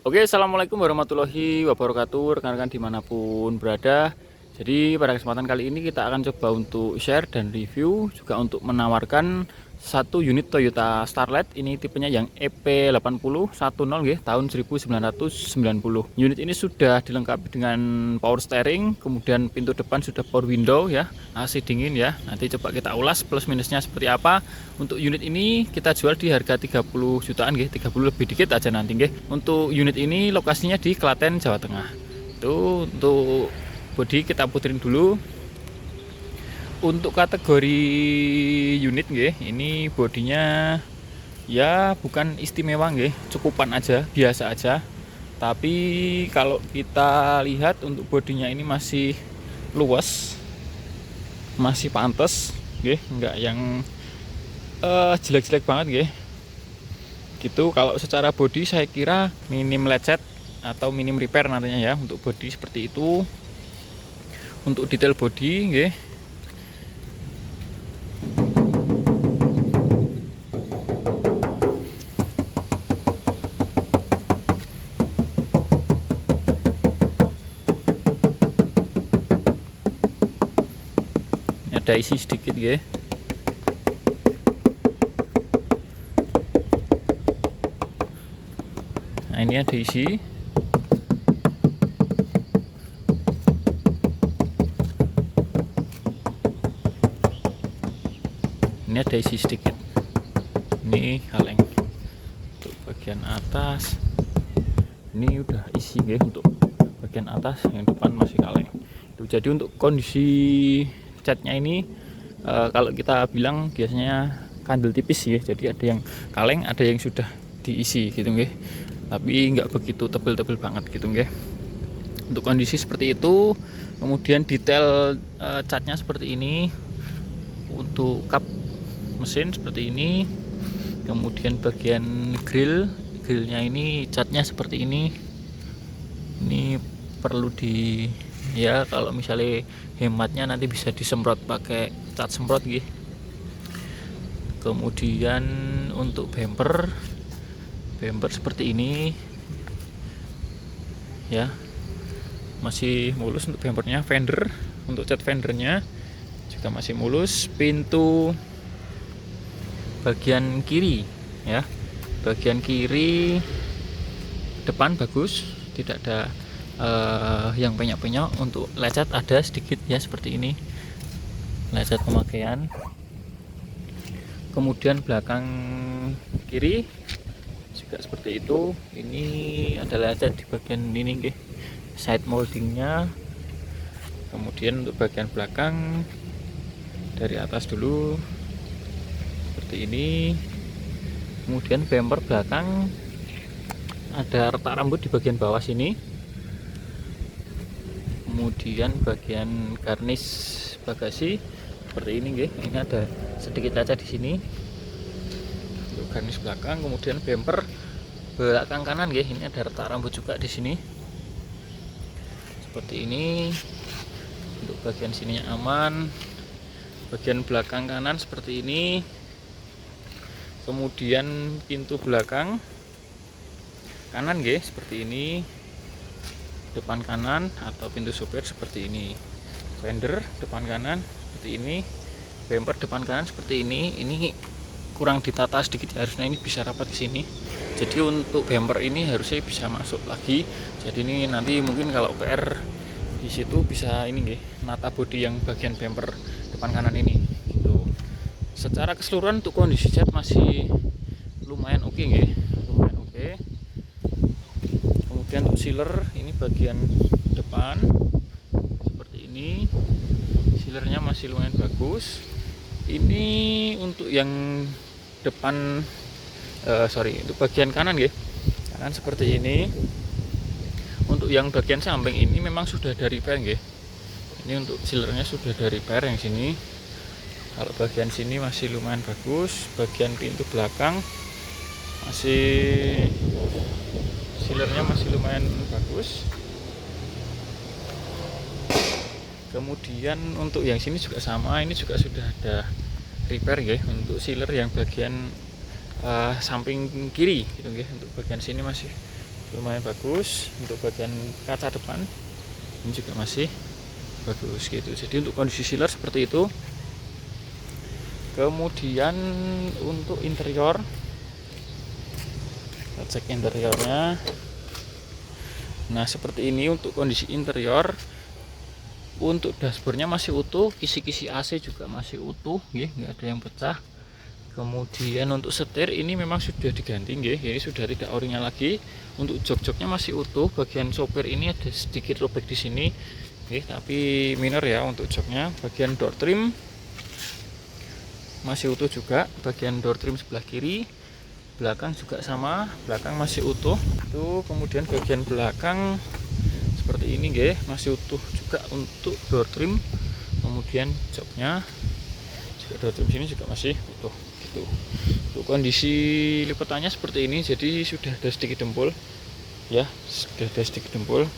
Oke, assalamualaikum warahmatullahi wabarakatuh, rekan-rekan dimanapun berada. Jadi pada kesempatan kali ini kita akan coba untuk share dan review, juga untuk menawarkan satu unit Toyota Starlet. Ini tipenya yang EP8010 tahun 1990. Unit ini sudah dilengkapi dengan power steering, kemudian pintu depan sudah power window ya, AC dingin ya. Nanti coba kita ulas plus minusnya seperti apa. Untuk unit ini kita jual di harga 30 jutaan nggih, 30 lebih dikit aja nanti nggih. Untuk unit ini lokasinya di Klaten, Jawa Tengah. Itu untuk bodi kita puterin dulu. Untuk kategori unit nggih, ini bodinya ya bukan istimewa nggih, cukupan aja, biasa aja. Tapi kalau kita lihat untuk bodinya ini masih luas, masih pantas nggih, enggak yang jelek-jelek banget nggih. Gitu. Kalau secara body saya kira minim lecet atau minim repair nantinya ya untuk body seperti itu. Untuk detail body nggih, ada isi sedikit nggih. Nah, ini ada isi. Ini ada isi sedikit. Ini kaleng. Untuk bagian atas ini udah isi nggih, untuk bagian atas, yang depan masih kaleng. Itu jadi untuk kondisi catnya ini kalau kita bilang biasanya kandel tipis ya. Jadi ada yang kaleng, ada yang sudah diisi gitu nggih. Tapi nggak begitu tebel-tebel banget gitu nggih. Untuk kondisi seperti itu, kemudian detail catnya seperti ini. Untuk kap mesin seperti ini, kemudian bagian grillnya ini catnya seperti ini. Ini perlu di ya, kalau misalnya hematnya nanti bisa disemprot pakai cat semprot gitu. Kemudian untuk bumper seperti ini ya, masih mulus untuk bumpernya. Fender, untuk cat fendernya juga masih mulus. Pintu bagian kiri ya, bagian kiri depan bagus, tidak ada yang penyok-penyok. Untuk lecet ada sedikit ya, seperti ini lecet pemakaian. Kemudian belakang kiri juga seperti itu. Ini ada lecet di bagian ini nggih, side moldingnya. Kemudian untuk bagian belakang dari atas dulu seperti ini. Kemudian bumper belakang ada retak rambut di bagian bawah sini. Kemudian bagian garnish bagasi seperti ini nggih. Ini ada sedikit kaca di sini untuk garnish belakang. Kemudian bumper belakang kanan nggih, ini ada retak rambut juga di sini. Seperti ini. Untuk bagian sininya aman. Bagian belakang kanan seperti ini. Kemudian pintu belakang kanan nggih, seperti ini. Depan kanan atau pintu sopir seperti ini. Fender depan kanan seperti ini. Bumper depan kanan seperti ini. Ini kurang ditata sedikit, harusnya ini bisa rapat ke sini. Jadi untuk bumper ini harusnya bisa masuk lagi. Jadi ini nanti mungkin kalau PR di situ bisa ini nggih, nata bodi yang bagian bumper depan kanan ini gitu. Secara keseluruhan untuk kondisi cat masih lumayan oke nggih, lumayan oke. Kemudian untuk sealer ini bagian depan seperti ini, sealernya masih lumayan bagus. Ini untuk yang depan untuk bagian kanan nggih, kanan seperti ini. Untuk yang bagian samping ini memang sudah dari repair nggih. Ini untuk sealernya sudah dari repair yang sini. Kalau bagian sini masih lumayan bagus. Bagian pintu belakang masih, sealernya masih lumayan bagus. Kemudian untuk yang sini juga sama, ini juga sudah ada repair nggih. Untuk sealer yang bagian samping kiri gitu nggih. Untuk bagian sini masih lumayan bagus. Untuk bagian kaca depan ini juga masih bagus gitu. Jadi untuk kondisi sealer seperti itu. Kemudian untuk interior, kita cek interiornya. Nah seperti ini untuk kondisi interior. Untuk dashboardnya masih utuh, kisi-kisi AC juga masih utuh, nggak ada yang pecah. Kemudian untuk setir ini memang sudah diganti, ini sudah tidak orinya lagi. Untuk jok-joknya masih utuh, bagian sopir ini ada sedikit robek di sini, tapi minor ya untuk joknya. Bagian door trim masih utuh juga, bagian door trim sebelah kiri, belakang juga sama, belakang masih utuh. Itu kemudian bagian belakang seperti ini, masih utuh juga untuk door trim. Kemudian joknya juga, door trim sini juga masih utuh gitu. Untuk kondisi lipatannya seperti ini, jadi sudah ada sedikit dempul ya, sudah ada sedikit dempul.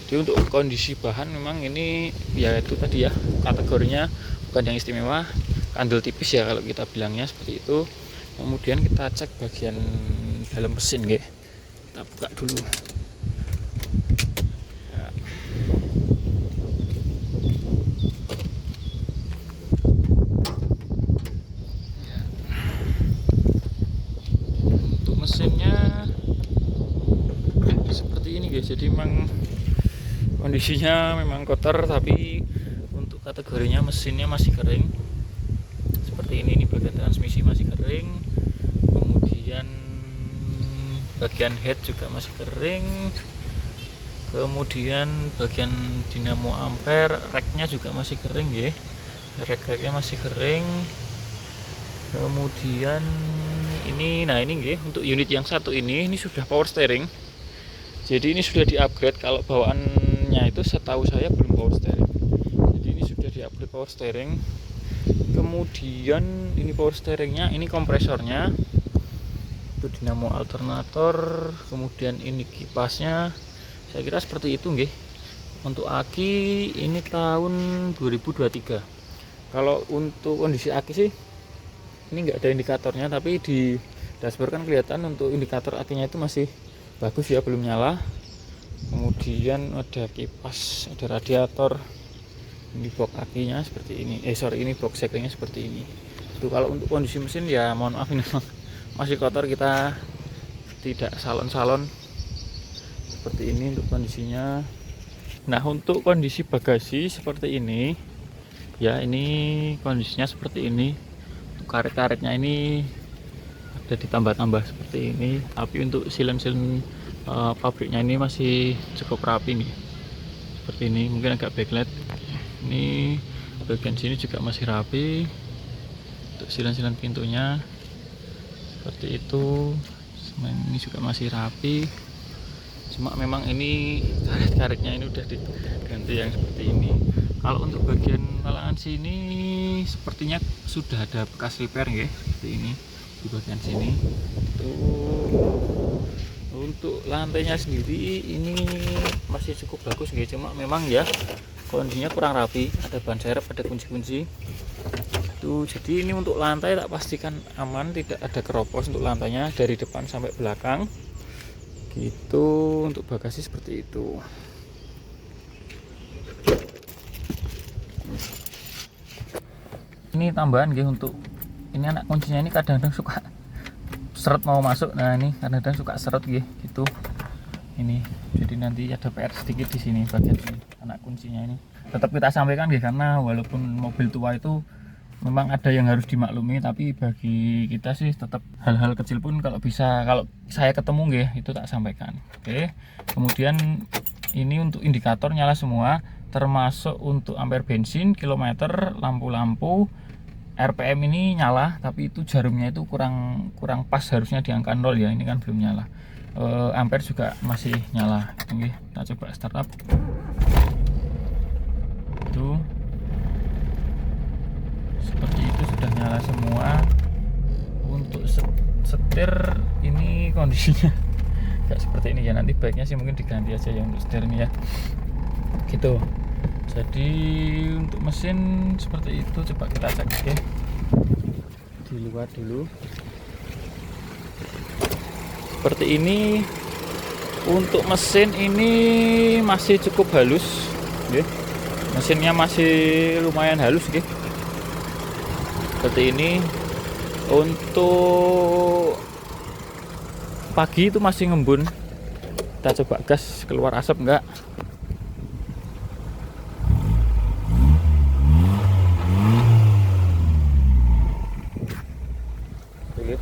Jadi untuk kondisi bahan memang ini ya itu tadi ya, kategorinya bukan yang istimewa, kandel tipis ya kalau kita bilangnya seperti itu. Kemudian kita cek bagian dalam mesin, kita buka dulu. Mesinnya seperti ini jadi memang kondisinya memang kotor, tapi untuk kategorinya mesinnya masih kering seperti ini bagian transmisi masih kering, kemudian bagian head juga masih kering, kemudian bagian dinamo ampere racknya juga masih kering racknya masih kering. Kemudian ini untuk unit yang satu ini sudah power steering. Jadi ini sudah di-upgrade, kalau bawaannya itu setahu saya belum power steering. Jadi ini sudah di-upgrade power steering. Kemudian ini power steeringnya, ini kompresornya, itu dinamo alternator, kemudian ini kipasnya. Saya kira seperti itu Untuk aki ini tahun 2023. Kalau untuk kondisi aki sih ini enggak ada indikatornya, tapi di dashboard kan kelihatan untuk indikator akinya itu masih bagus ya, belum nyala. Kemudian ada kipas, ada radiator, ini box akinya seperti ini, ini box sekelingnya seperti ini. Itu kalau untuk kondisi mesin ya mohon maaf ini masih kotor, kita tidak salon-salon seperti ini untuk kondisinya. Nah untuk kondisi bagasi seperti ini ya, ini kondisinya seperti ini. Karet-karetnya ini ada ditambah-tambah seperti ini, tapi untuk silen-silen pabriknya ini masih cukup rapi seperti ini. Mungkin agak backlight, ini bagian sini juga masih rapi. Untuk silen-silen pintunya seperti itu, ini juga masih rapi. Cuma memang ini karet-karetnya ini udah diganti yang seperti ini. Kalau untuk bagian talangan sini sepertinya sudah ada bekas repair seperti ini di bagian sini. Untuk lantainya sendiri ini masih cukup bagus cuma memang ya kondisinya kurang rapi, ada ban serep, ada kunci-kunci. Jadi ini untuk lantai tak pastikan aman, tidak ada keropos untuk lantainya dari depan sampai belakang. Gitu. Untuk bagasi seperti itu. Ini tambahan untuk ini anak kuncinya ini kadang-kadang suka seret mau masuk. Nah ini kadang-kadang suka seret gitu. Ini jadi nanti ada PR sedikit di sini bagian ini anak kuncinya ini. Tetap kita sampaikan karena walaupun mobil tua itu memang ada yang harus dimaklumi, tapi bagi kita sih tetap hal-hal kecil pun kalau bisa, kalau saya ketemu itu tak sampaikan. Oke. Kemudian ini untuk indikator nyala semua, termasuk untuk ampere bensin, kilometer, lampu-lampu, RPM ini nyala, tapi itu jarumnya itu kurang pas, harusnya di angka 0 ya, ini kan belum nyala. Ampere juga masih nyala. Oke, kita coba startup. Itu seperti itu sudah nyala semua. Untuk setir ini kondisinya kayak seperti ini ya, nanti baiknya sih mungkin diganti aja ya untuk setir ini ya gitu. Jadi untuk mesin seperti itu, coba kita cek di luar dulu. Seperti ini Untuk mesin ini masih cukup halus, nggih. Mesinnya masih lumayan halus, nggih. Seperti ini. Untuk pagi itu masih ngembun. Kita coba gas, keluar asap enggak? Oke.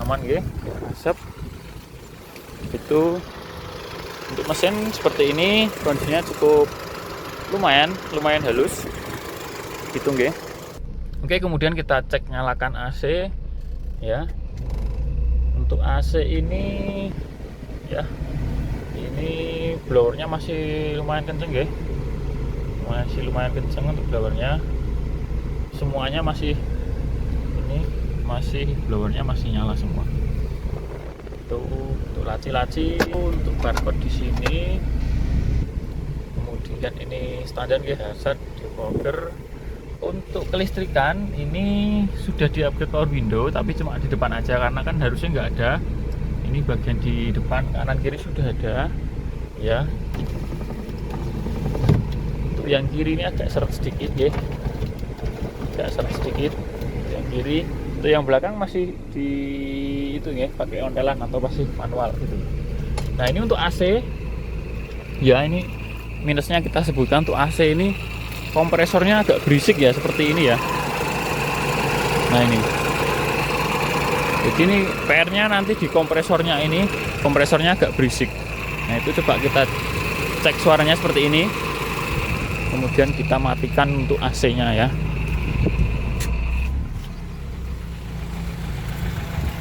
Aman nggih, asap. Itu untuk mesin seperti ini, kondisinya cukup lumayan halus. Gitu nggih. Oke, kemudian kita cek nyalakan AC ya. Untuk AC ini ya, ini blowernya masih lumayan kenceng nggih. Masih lumayan kenceng untuk blowernya. Semuanya masih blowernya masih nyala semua. Untuk laci-laci, untuk barcode di sini. Kemudian ini standar ya, hazard decoder. Untuk kelistrikan ini sudah di-upgrade power window, tapi cuma di depan aja karena kan harusnya nggak ada. Ini bagian di depan, kanan kiri sudah ada ya. Untuk yang kiri ini agak seret sedikit ya, agak seret sedikit yang kiri. Untuk yang belakang masih di itu ya, pakai ontelan atau masih manual gitu. Nah, ini untuk AC ya, ini minusnya kita sebutkan. Untuk AC ini kompresornya agak berisik ya, seperti ini ya. Nah, ini jadi ini PR-nya nanti di kompresornya, ini kompresornya agak berisik. Nah, itu coba kita cek suaranya seperti ini, kemudian kita matikan untuk AC-nya ya.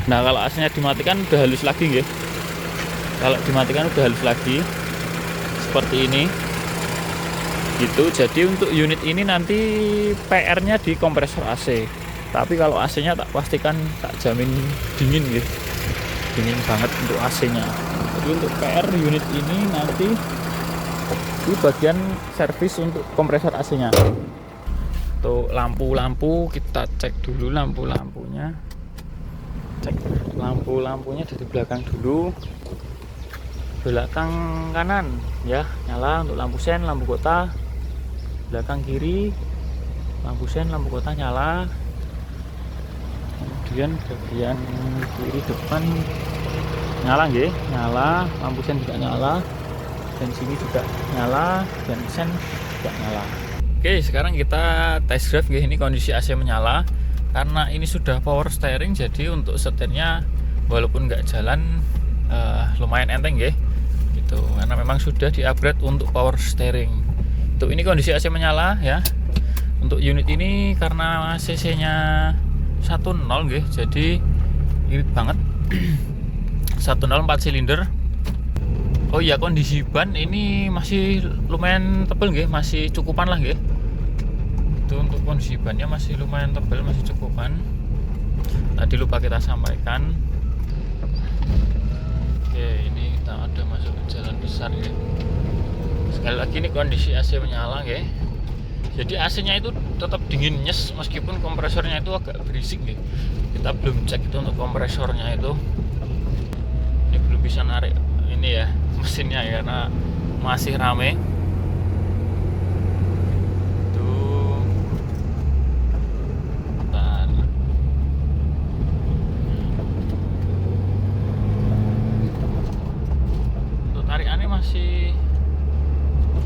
Nah, kalau AC-nya dimatikan udah halus lagi nggih. Kalau dimatikan udah halus lagi seperti ini gitu. Jadi untuk unit ini nanti PR-nya di kompresor AC. Tapi kalau AC-nya tak pastikan, tak jamin dingin gitu. Dingin banget untuk AC-nya. Jadi untuk PR unit ini nanti di bagian servis untuk kompresor AC-nya. Untuk lampu-lampu kita cek dulu lampu-lampunya. Cek lampu-lampunya dari belakang dulu. Belakang kanan ya nyala untuk lampu sen, lampu kota. Belakang kiri lampu sen, lampu kota nyala. Kemudian bagian kiri depan nyala nggih, nyala, lampu sen juga nyala. Dan sini juga nyala, dan sen juga nyala. Oke, sekarang kita test drive nggih. Ini kondisi AC menyala. Karena ini sudah power steering, jadi untuk setirnya walaupun nggak jalan lumayan enteng nggih. Gitu, karena memang sudah di-upgrade untuk power steering. Untuk ini kondisi AC menyala ya. Untuk unit ini karena cc-nya 1.0 nggih, jadi irit banget. 1.0 4 silinder. Oh iya, kondisi ban ini masih lumayan tebal nggih, masih cukupan lah nggih. Itu untuk kondisi bannya masih lumayan tebal, masih cukupan. Tadi lupa kita sampaikan. Oke, ini kita ada masuk ke jalan besar ya. Sekali lagi ini kondisi AC menyala ya. Jadi AC-nya itu tetap dingin nyes meskipun kompresornya itu agak berisik ya. Kita belum cek itu untuk kompresornya itu. Ini belum bisa narik ini ya mesinnya ya, karena masih rame. Masih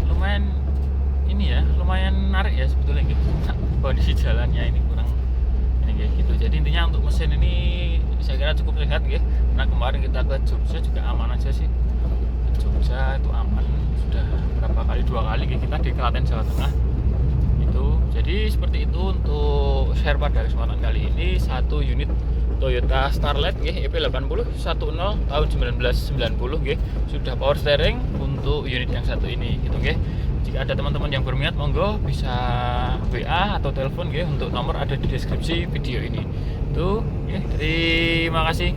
lumayan ini ya, lumayan narik ya sebetulnya gitu. Kondisi jalannya ini kurang ini kayak gitu. Jadi intinya untuk mesin ini saya kira cukup sehat ya. Karena kemarin kita ke Jogja juga aman aja sih. Ke Jogja itu aman, sudah berapa kali, 2 kali kita di Klaten Jawa Tengah. Itu jadi seperti itu untuk share pada kesempatan kali ini. Satu unit Toyota Starlet EP80 10 tahun 1990 nggih, sudah power steering untuk unit yang satu ini gitu nggih. Jika ada teman-teman yang berminat, monggo bisa WA atau telepon nggih, untuk nomor ada di deskripsi video ini. Itu nggih, terima kasih.